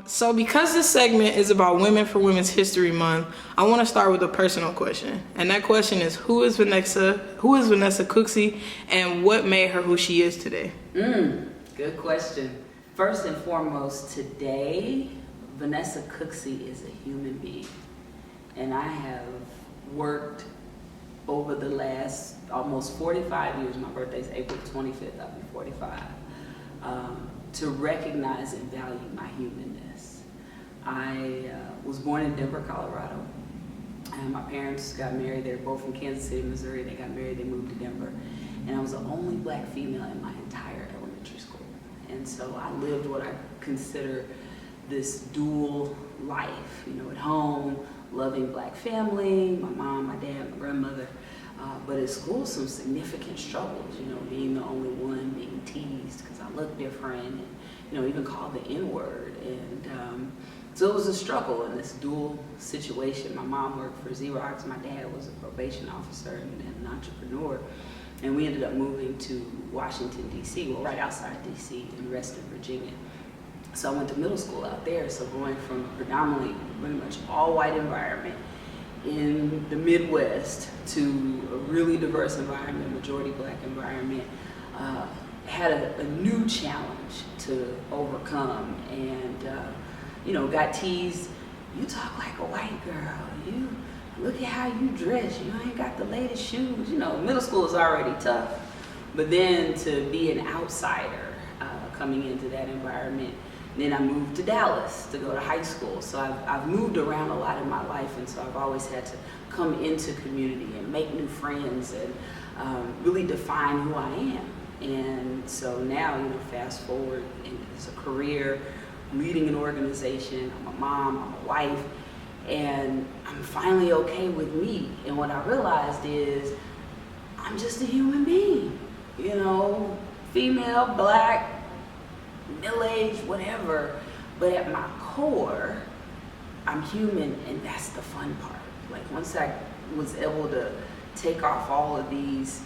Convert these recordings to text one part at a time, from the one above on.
So because this segment is about Women for Women's History Month, I want to start with a personal question. And that question is, who is Vanessa Cooksey, and what made her who she is today? Good question. First and foremost, today, Vanessa Cooksey is a human being. And I have worked over the last almost 45 years, my birthday's April 25th, I'll be 45, to recognize and value my humanness. I was born in Denver, Colorado, and my parents got married. They were both from Kansas City, Missouri. They got married, they moved to Denver, and I was the only black female in my entire elementary school. And so I lived what I consider this dual life, at home, loving black family, my mom, my dad, my grandmother, but at school, some significant struggles, being the only one, being teased because I look different, and, even called the N-word. And so it was a struggle in this dual situation. My mom worked for Xerox, my dad was a probation officer and an entrepreneur, and we ended up moving to Washington, D.C., well, right outside D.C. in Reston, Virginia. So I went to middle school out there, so going from predominantly pretty much all white environment in the Midwest to a really diverse environment, majority black environment, had a new challenge to overcome, and got teased, you talk like a white girl, you look at how you dress, you ain't got the latest shoes. Middle school is already tough, but then to be an outsider coming into that environment. Then I moved to Dallas to go to high school. So I've moved around a lot in my life, and so I've always had to come into community and make new friends and really define who I am. And so now, fast forward, and it's a career, leading an organization, I'm a mom, I'm a wife, and I'm finally okay with me. And what I realized is I'm just a human being, female, black, middle-aged, whatever, but at my core, I'm human, and that's the fun part. Like, once I was able to take off all of these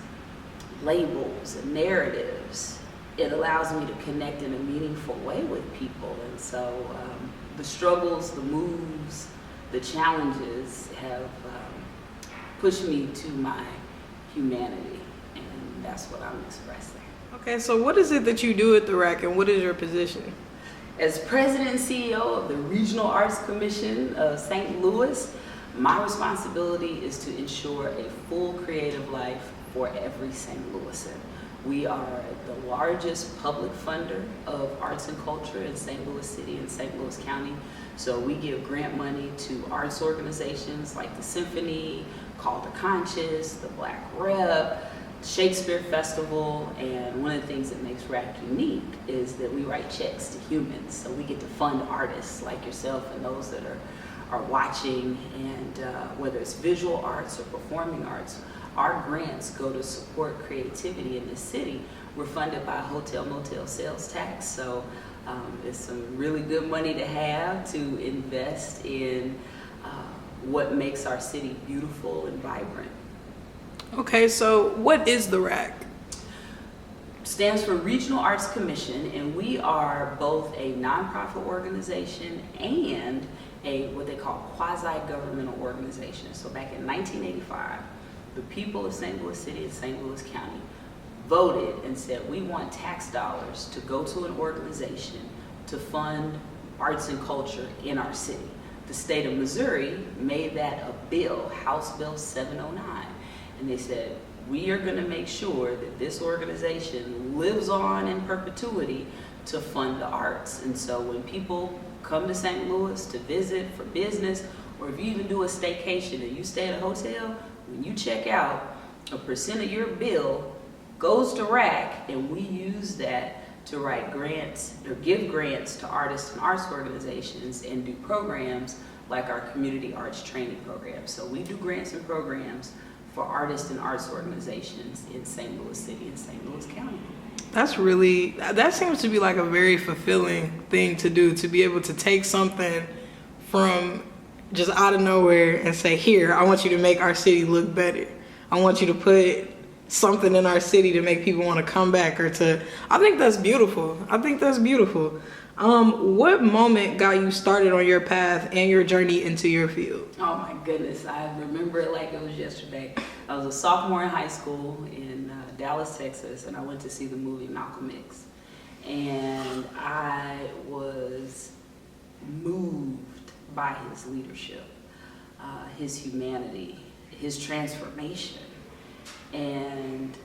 labels and narratives, it allows me to connect in a meaningful way with people. And so the struggles, the moves, the challenges have pushed me to my humanity, and that's what I'm expressing. Okay, so what is it that you do at the RAAC, and what is your position? As president and CEO of the Regional Arts Commission of St. Louis, my responsibility is to ensure a full creative life for every St. Louisan. We are the largest public funder of arts and culture in St. Louis City and St. Louis County. So we give grant money to arts organizations like the Symphony, Call to Conscious, the Black Rep, Shakespeare Festival, and one of the things that makes RAAC unique is that we write checks to humans. So we get to fund artists like yourself and those that are watching, and whether it's visual arts or performing arts, our grants go to support creativity in this city. We're funded by hotel motel sales tax, so it's some really good money to have to invest in what makes our city beautiful and vibrant. Okay, so what is the RAAC? Stands for Regional Arts Commission, and we are both a nonprofit organization and what they call quasi-governmental organization. So back in 1985, the people of St. Louis City and St. Louis County voted and said, we want tax dollars to go to an organization to fund arts and culture in our city. The state of Missouri made that a bill, House Bill 709. And they said, we are going to make sure that this organization lives on in perpetuity to fund the arts. And so when people come to St. Louis to visit for business, or if you even do a staycation and you stay at a hotel, when you check out, a percent of your bill goes to RAAC, and we use that to write grants or give grants to artists and arts organizations and do programs like our community arts training program. So we do grants and programs for artists and arts organizations in St. Louis City and St. Louis County. That seems to be like a very fulfilling thing to do, to be able to take something from just out of nowhere and say, here, I want you to make our city look better. I want you to put something in our city to make people want to come back I think that's beautiful. What moment got you started on your path and your journey into your field? Oh my goodness, I remember it like it was yesterday. I was a sophomore in high school in Dallas, Texas, and I went to see the movie Malcolm X. And I was moved by his leadership, his humanity, his transformation. And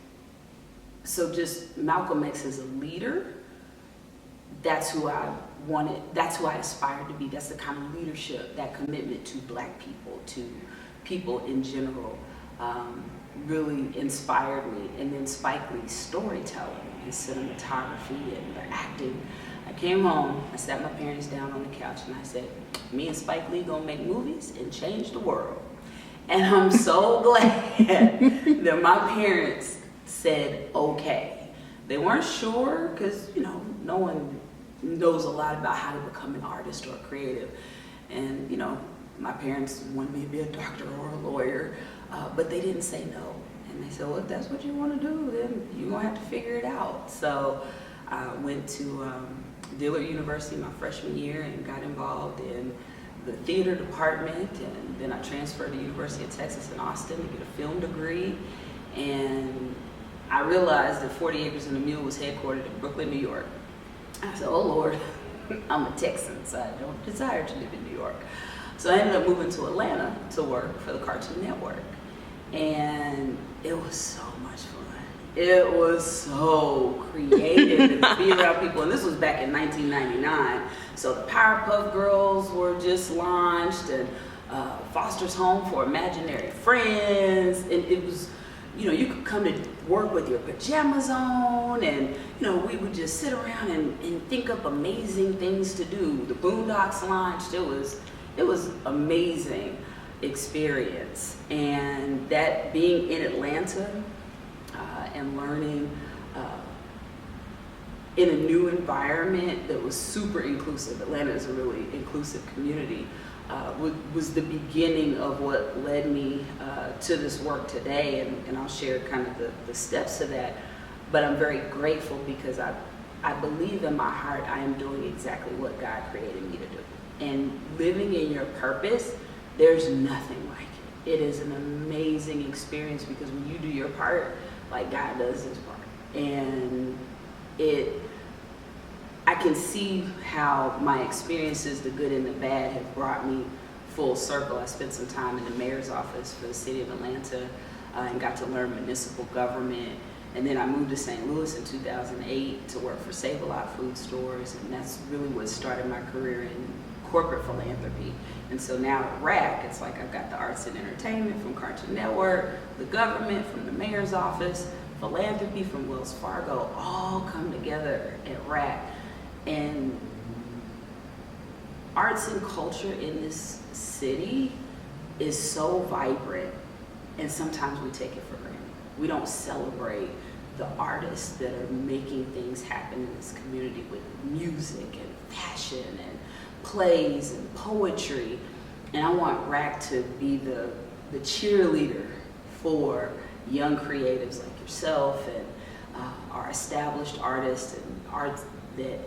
so just Malcolm X as a leader, that's who I wanted, that's who I aspired to be. That's the kind of leadership, that commitment to Black people, to people in general, really inspired me. And then Spike Lee's storytelling, his cinematography and the acting. I came home, I sat my parents down on the couch and I said, me and Spike Lee gonna make movies and change the world. And I'm so glad that my parents said okay. They weren't sure because, you know, no one knows a lot about how to become an artist or a creative. And, you know, my parents wanted me to be a doctor or a lawyer, but they didn't say no. And they said, well, if that's what you want to do, then you're going to have to figure it out. So I went to Dillard University my freshman year and got involved in the theater department, and then I transferred to University of Texas in Austin to get a film degree. And I realized that 40 Acres and a Mule was headquartered in Brooklyn, New York. I said, oh Lord, I'm a Texan, so I don't desire to live in New York. So I ended up moving to Atlanta to work for the Cartoon Network. And it was so much fun. It was so creative to be around people. And this was back in 1999. So the Powerpuff Girls were just launched, and Foster's Home for Imaginary Friends. And it was, you know, you could come to work with your pajamas on, and, you know, we would just sit around and think up amazing things to do. The Boondocks launched. It was amazing experience. And that being in Atlanta and learning in a new environment that was super inclusive. Atlanta is a really inclusive community. Was the beginning of what led me to this work today, and I'll share kind of the steps to that. But I'm very grateful because I believe in my heart I am doing exactly what God created me to do. And living in your purpose, there's nothing like it. It is an amazing experience because when you do your part, like God does his part. And I can see how my experiences, the good and the bad, have brought me full circle. I spent some time in the mayor's office for the city of Atlanta and got to learn municipal government. And then I moved to St. Louis in 2008 to work for Save-A-Lot food stores. And that's really what started my career in corporate philanthropy. And so now at RAAC, it's like I've got the arts and entertainment from Cartoon Network, the government from the mayor's office, philanthropy from Wells Fargo, all come together at RAAC. And arts and culture in this city is so vibrant, and sometimes we take it for granted. We don't celebrate the artists that are making things happen in this community with music and fashion and plays and poetry. And I want RAAC to be the cheerleader for young creatives like yourself and our established artists and arts that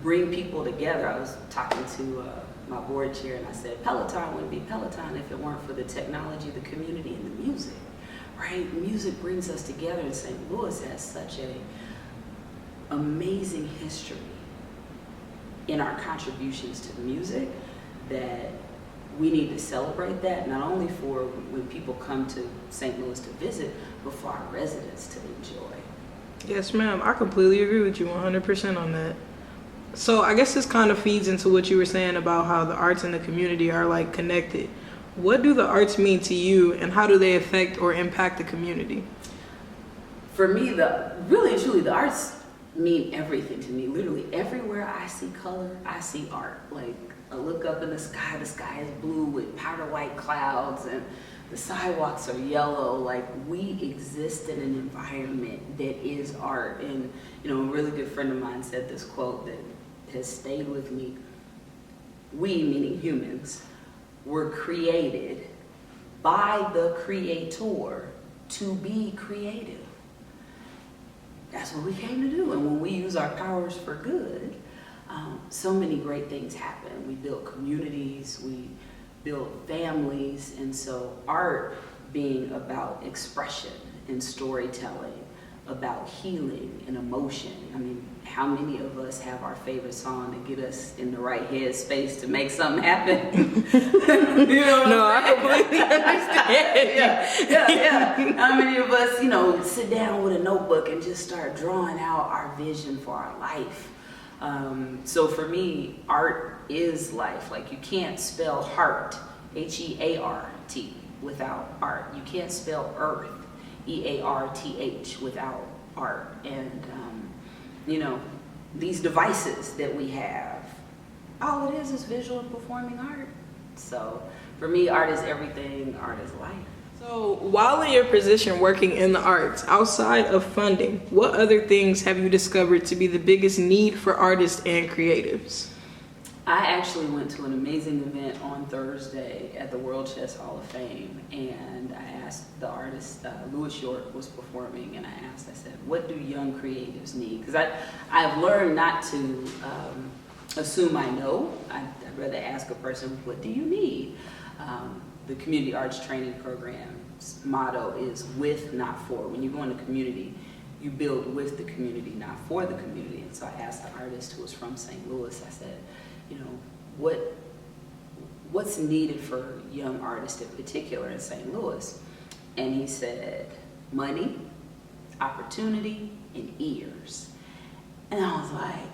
bring people together. I was talking to my board chair and I said, Peloton wouldn't be Peloton if it weren't for the technology, the community, and the music, right? Music brings us together, and St. Louis has such an amazing history in our contributions to music that we need to celebrate that, not only for when people come to St. Louis to visit, but for our residents to enjoy. Yes, ma'am. I completely agree with you 100% on that. So I guess this kind of feeds into what you were saying about how the arts and the community are like connected. What do the arts mean to you, and how do they affect or impact the community? For me, really and truly, the arts mean everything to me. Literally everywhere I see color, I see art. Like, I look up in the sky is blue with powder white clouds, and the sidewalks are yellow. Like, we exist in an environment that is art. And, you know, a really good friend of mine said this quote that has stayed with me. We, meaning humans, were created by the Creator to be creative. that's what we came to do. And when we use our powers for good, so many great things happen. We build communities, we build families, and so art being about expression and storytelling, about healing and emotion. I mean, how many of us have our favorite song to get us in the right headspace to make something happen? You know what I completely understand. Yeah. How many of us, sit down with a notebook and just start drawing out our vision for our life? So for me, art is life. Like, you can't spell heart, Heart, without art. You can't spell earth, Earth, without art. And these devices that we have, all it is visual and performing art. So for me, art is everything. Art is life. So while in your position working in the arts, outside of funding, what other things have you discovered to be the biggest need for artists and creatives? I actually went to an amazing event on Thursday at the World Chess Hall of Fame, and I asked the artist, Louis York was performing, and I said, what do young creatives need? Because I've learned not to assume I know. I'd rather ask a person, what do you need? The community arts training program's motto is with, not for. When you go in the community, you build with the community, not for the community. And so I asked the artist who was from St. Louis, I said, what's needed for young artists in particular in St. Louis? And he said, money, opportunity, and ears. And I was like,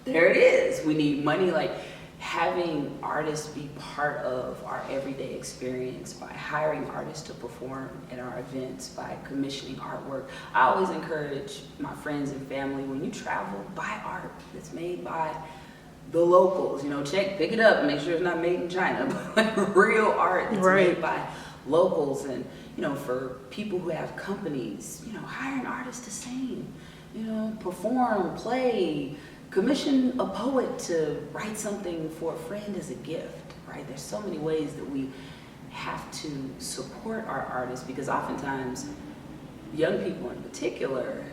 there it is. We need money, like having artists be part of our everyday experience by hiring artists to perform at our events, by commissioning artwork. I always encourage my friends and family, when you travel, buy art that's made by the locals. Pick it up, make sure it's not made in China, but like real art that's made by locals. And for people who have companies, hire an artist to sing, perform, play, commission a poet to write something for a friend as a gift, right? There's so many ways that we have to support our artists, because oftentimes young people in particular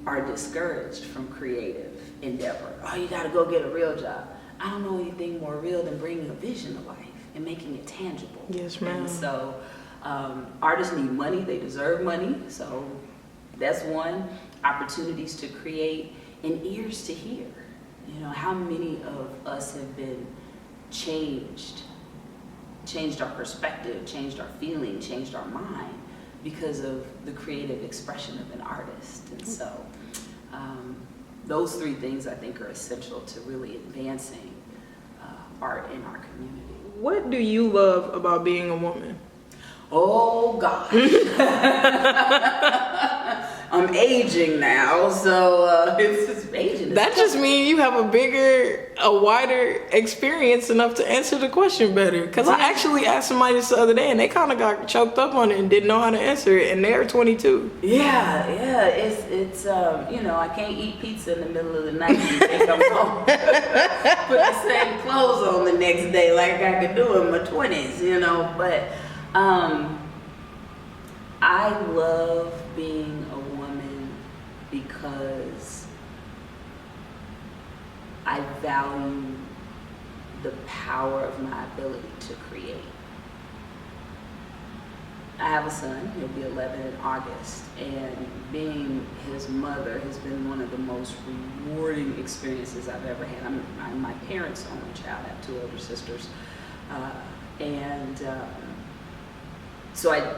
are discouraged from creative endeavor. Oh, you gotta go get a real job. I don't know anything more real than bringing a vision to life and making it tangible. Yes, ma'am. And so artists need money, they deserve money, so that's one. Opportunities to create, and ears to hear. How many of us have been changed our perspective, changed our feeling, changed our mind because of the creative expression of an artist. And so those three things I think are essential to really advancing art in our community. What do you love about being a woman? Oh gosh. I'm aging now, so it's aging. That just means you have a wider experience enough to answer the question better. Because I actually asked somebody this the other day, and they kind of got choked up on it and didn't know how to answer it, and they're 22. Yeah, it's I can't eat pizza in the middle of the night and think I'm home. Put the same clothes on the next day like I could do in my 20s, but I love being a woman because I value the power of my ability to create. I have a son, he'll be 11 in August, and being his mother has been one of the most rewarding experiences I've ever had. I'm my parents' only child. I have two older sisters. So I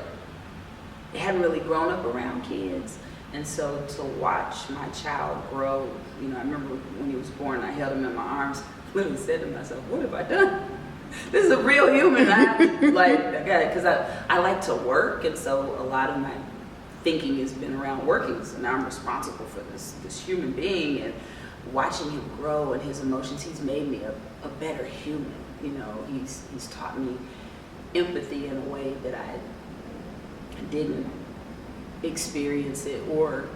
hadn't really grown up around kids. And so to watch my child grow, I remember when he was born, I held him in my arms, literally said to myself, what have I done? This is a real human. I got it, because I like to work, and so a lot of my thinking has been around working. So now I'm responsible for this human being, and watching him grow and his emotions, he's made me a better human. He's taught me empathy in a way that I didn't experience it or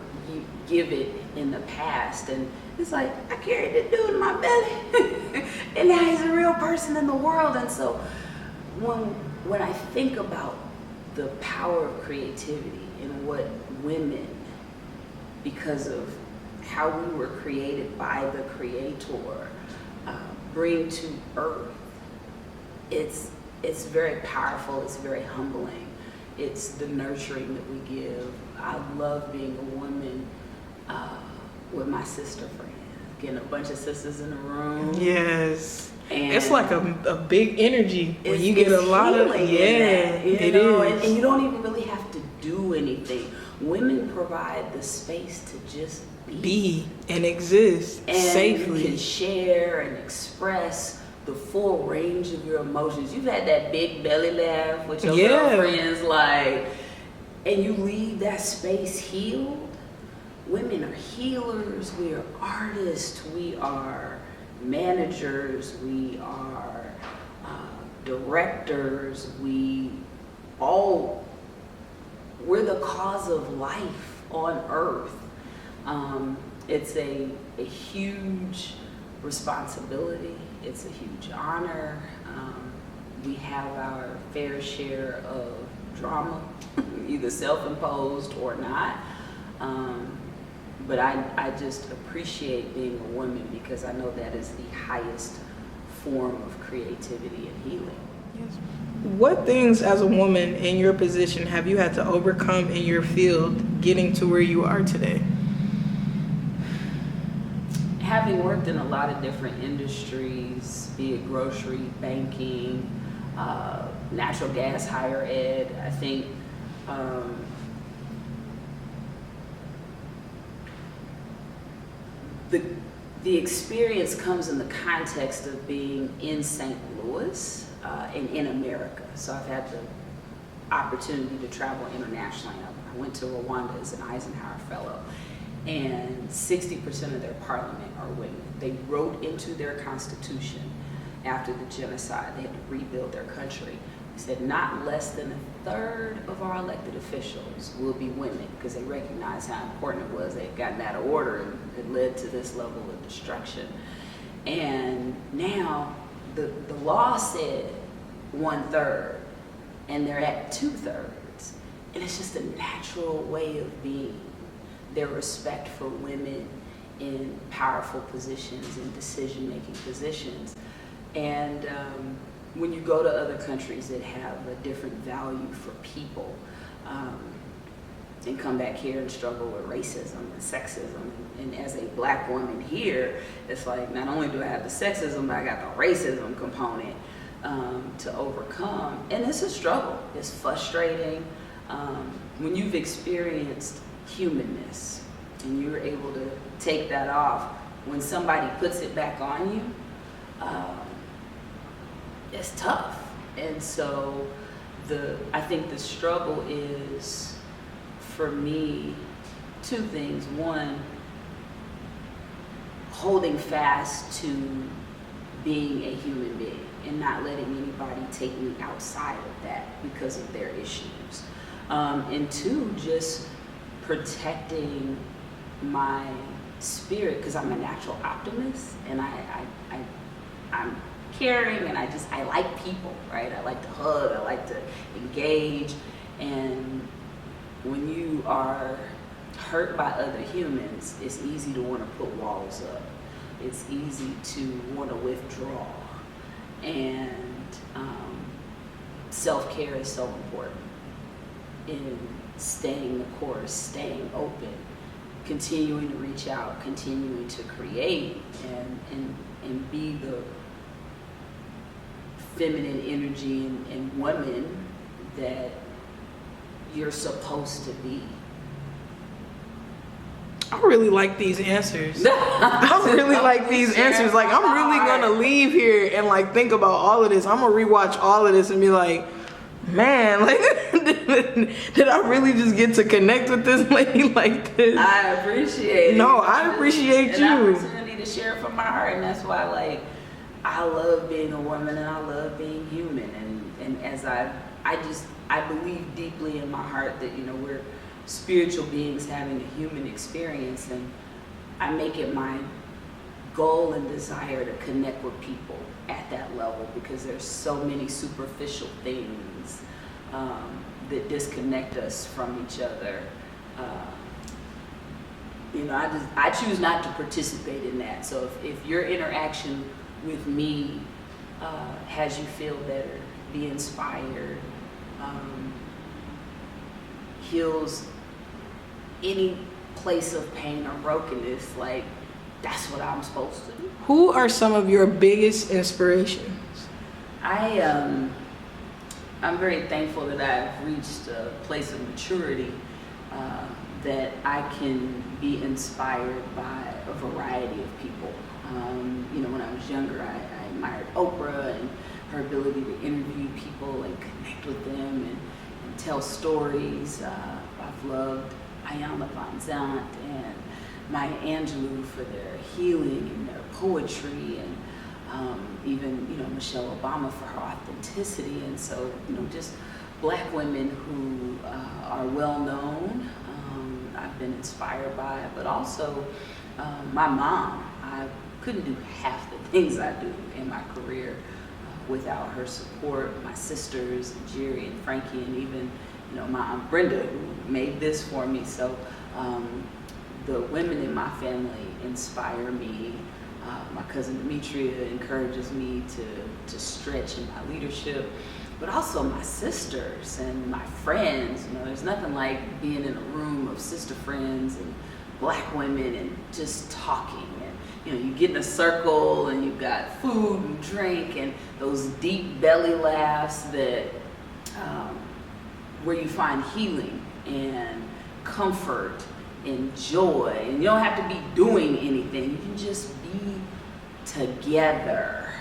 give it in the past. And it's like, I carried this dude in my belly and now he's a real person in the world. And so when I think about the power of creativity and what women because of how we were created by the Creator, bring to earth, it's very powerful, it's very humbling. It's the nurturing that we give. I love being a woman with my sister friends, getting a bunch of sisters in the room. Yes. And it's like a big energy when you get a lot of, it is. And you don't even really have to do anything. Women provide the space to just be and exist and safely. You can share and express the full range of your emotions. You've had that big belly laugh with your girlfriends, like, and you leave that space healed. Women are healers. We are artists. We are managers. We are directors. We're the cause of life on earth. It's a huge responsibility. It's a huge honor. We have our fair share of drama, either self-imposed or not. But I just appreciate being a woman because I know that is the highest form of creativity and healing. Yes. What things as a woman in your position have you had to overcome in your field getting to where you are today? Having worked in a lot of different industries, be it grocery, banking, natural gas, higher ed, I think the experience comes in the context of being in St. Louis and in America. So I've had the opportunity to travel internationally. I went to Rwanda as an Eisenhower Fellow, and 60% of their parliament are women. They wrote into their constitution after the genocide, they had to rebuild their country. They said not less than a third of our elected officials will be women, because they recognized how important it was. They had gotten out of order and it led to this level of destruction. And now the law said 1/3, and they're at 2/3. And it's just a natural way of being. Their respect for women in powerful positions and decision-making positions. And when you go to other countries that have a different value for people, and come back here and struggle with racism and sexism. And as a black woman here, it's like, not only do I have the sexism, but I got the racism component to overcome. And it's a struggle. It's frustrating. When you've experienced humanness and you're able to take that off, when somebody puts it back on you, it's tough. And so I think the struggle is, for me, two things. One, holding fast to being a human being and not letting anybody take me outside of that because of their issues. And two, just protecting my spirit, because I'm a natural optimist, and I'm caring, and I like people, right? I like to hug, I like to engage. And when you are hurt by other humans, it's easy to want to put walls up. It's easy to want to withdraw. And self-care is so important in staying the course, staying open, continuing to reach out, continuing to create, and be the feminine energy and woman that you're supposed to be. I really like these answers. I really like these answers. Like, I'm really gonna leave here and like think about all of this. I'm gonna rewatch all of this and be like, man, like, did I really just get to connect with this lady like this? I appreciate it. No, I appreciate you. An opportunity to share from my heart, and that's why, like, I love being a woman and I love being human. And as I believe deeply in my heart that, you know, we're spiritual beings having a human experience, and I make it my goal and desire to connect with people at that level, because there's so many superficial things that disconnect us from each other. I choose not to participate in that. So if your interaction with me has you feel better, be inspired, heals any place of pain or brokenness, like that's what I'm supposed to do. Who are some of your biggest inspirations? I'm very thankful that I've reached a place of maturity that I can be inspired by a variety of people. When I was younger, I admired Oprah and her ability to interview people and connect with them and tell stories. I've loved Ayanna Van Zandt and Maya Angelou for their healing and their poetry, and even Michelle Obama for her authenticity. And so just Black women who are well known, I've been inspired by, but also my mom. I couldn't do half the things I do in my career without her support. My sisters, Jerry and Frankie, and even my Aunt Brenda, who made this for me. So the women in my family inspire me. My cousin Demetria encourages me to stretch in my leadership, but also my sisters and my friends. There's nothing like being in a room of sister friends and Black women and just talking. And you get in a circle and you've got food and drink and those deep belly laughs that where you find healing and comfort and joy. And you don't have to be doing anything. You can just be together.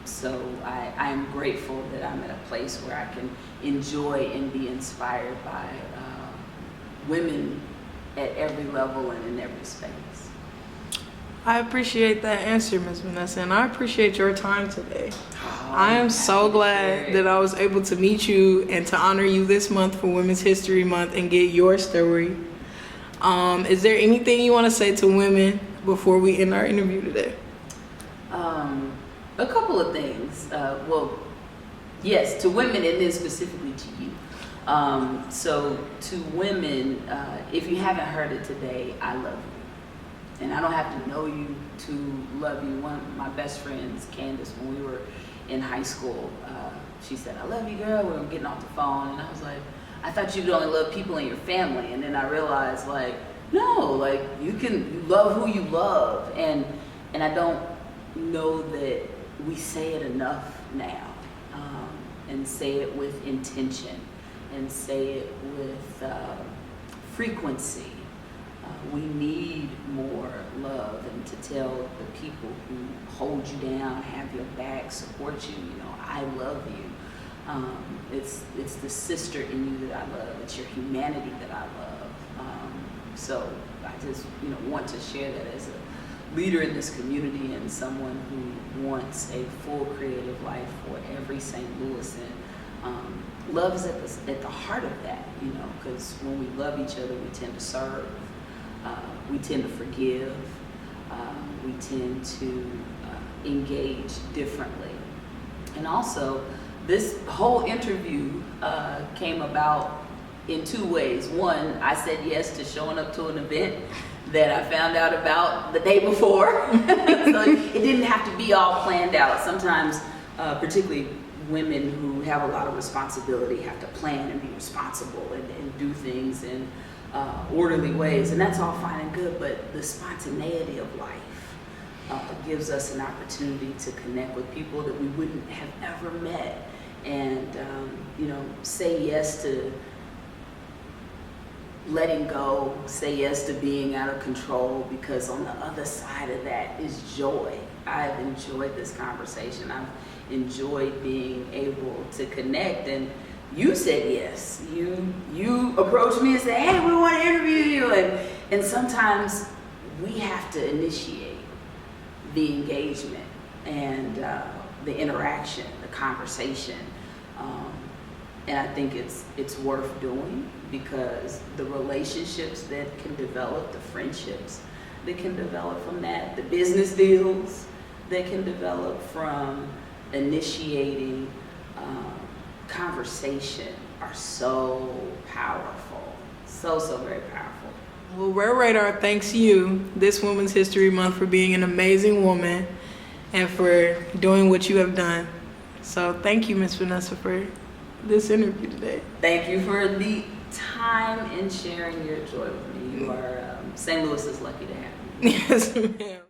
So I am grateful that I'm at a place where I can enjoy and be inspired by women at every level and in every space. I appreciate that answer, Ms. Vanessa, and I appreciate your time today. I am so glad that I was able to meet you and to honor you this month for Women's History Month and get your story. Is there anything you want to say to women before we end our interview today? A couple of things. Yes, to women and then specifically to you. So to women, if you haven't heard it today, I love you. And I don't have to know you to love you. One of my best friends, Candace, when we were in high school, she said, "I love you, girl." We were getting off the phone, and I was like, "I thought you'd only love people in your family." And then I realized, no, you love who you love. And I don't know that we say it enough now, and say it with intention, and say it with frequency. We need more love, and to tell the people who hold you down, have your back, support you, I love you. It's the sister in you that I love. It's your humanity that I love. So I just want to share that as a leader in this community and someone who wants a full creative life for every St. Louisan. Love is at the heart of that, because when we love each other, we tend to serve. We tend to forgive. We tend to engage differently. And also, this whole interview came about in two ways. One, I said yes to showing up to an event that I found out about the day before. So it didn't have to be all planned out. Sometimes, particularly women who have a lot of responsibility have to plan and be responsible and do things in orderly ways, and that's all fine and good, but the spontaneity of life gives us an opportunity to connect with people that we wouldn't have ever met, and say yes to letting go, say yes to being out of control, because on the other side of that is joy. I've enjoyed this conversation. I've enjoyed being able to connect, and you said yes. You approached me and said, "Hey, we want to interview you," and sometimes we have to initiate the engagement and the interaction, the conversation, and I think it's worth doing, because the relationships that can develop, the friendships that can develop from that, the business deals that can develop from initiating conversation are so powerful, so very powerful. Well, Rare Radar thanks you this Women's History Month for being an amazing woman and for doing what you have done. So thank you, Miss Vanessa, for this interview today. Thank you for the time and sharing your joy with me. You are, St. Louis is lucky to have you. Yes, ma'am.